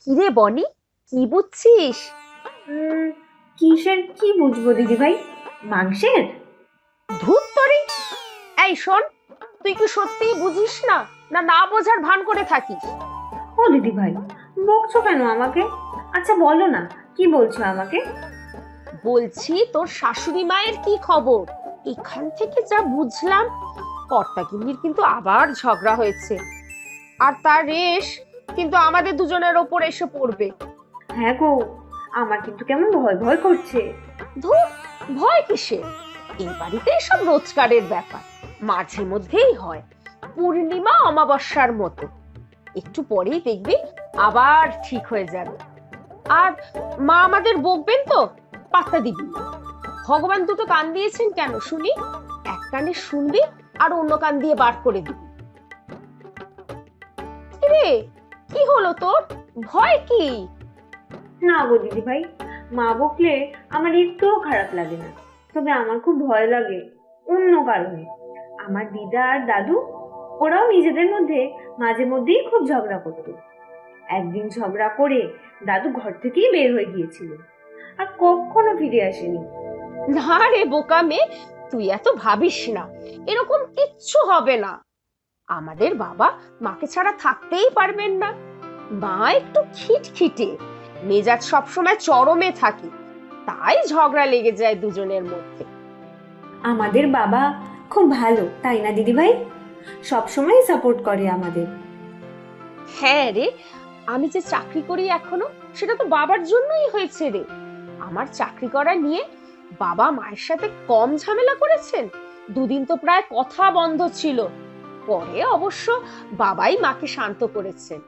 কিরে বনি, কি বুঝছিস? উম, কিসের কি বুঝবো দিদি ভাই? মাংসের? ধুত তরি। এই শোন, তুই কি সত্যিই বুঝিস না, না না বোঝার ভান করে থাকিস? ও দিদি ভাই, বকছো কেন আমাকে? আচ্ছা বলো না, কি বলছো আমাকে? বলছি তোর শাশুড়ি মায়ের কি খবর? এখান থেকে যা বুঝলাম, কর্তাগিন্নির কিন্তু আবার ঝগড়া হয়েছে, আর তার রেশ কিন্তু আমাদের দুজনের ওপর এসে পড়বে। হ্যাঁ গো, আমার কিন্তু কেমন ভয় ভয় করছে। ধুর, ভয় কিসের? এই বাড়িতে এসব রোজগারের ব্যাপার, মাঝে মধ্যেই হয়, পূর্ণিমা অমাবস্যার মতো। একটু পরেই দেখবি আবার ঠিক হয়ে যাবে। আর মা আমাদের বকবেন তো, পাত্তা দিবি না। ভগবান দুটো কান দিয়েছেন কেন শুনি? এক কানে শুনবি আর অন্য কান দিয়ে বার করে দিবি। কিরে, কি হলো তোর? ভয় কি? না গো দিদি ভাই, মা বকলে আমার একটুও খারাপ লাগে না। তবে আমার খুব ভয় লাগে অন্য কারণে। আমার দিদা আর দাদু, ওরাও নিজেদের মধ্যে মাঝে মধ্যেই খুব ঝগড়া করতো। একদিন ঝগড়া করে দাদু ঘর থেকেই বের হয়ে গিয়েছিল, আর কখনো ফিরে আসেনি। না রে বোকা মেয়ে, তুই এত ভাবিস না, এরকম কিচ্ছু হবে না। আমাদের বাবা মাকে ছাড়া থাকতেই পারবেন না। মা একটু খিটখিটে, মেজাজ সবসময় চরমে থাকে, তাই ঝগড়া লেগে যায় দুজনের মধ্যে। আমাদের বাবা খুব ভালো, তাই না দিদি ভাই? সবসময় সাপোর্ট করে আমাদের। হ্যাঁ রে, আমি যে চাকরি করি এখনো, সেটা তো বাবার জন্যই হয়েছে রে। আমার চাকরি করা নিয়ে বাবা মায়ের সাথে কম ঝামেলা করেছেন। দুদিন তো প্রায় কথা বন্ধ ছিল, পরে অবশ্য বাবাই মাকে শান্ত করেছেন।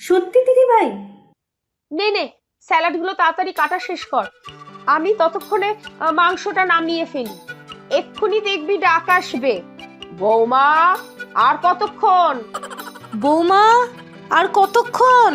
সত্যি দিদি ভাই? নে নে, স্যালাড গুলো তাড়াতাড়ি কাটা শেষ কর, আমি ততক্ষণে মাংসটা নামিয়ে ফেলি। এক্ষুনি দেখবি ডাক আসবে, বৌমা, আর কতক্ষণ? বৌমা, আর কতক্ষণ?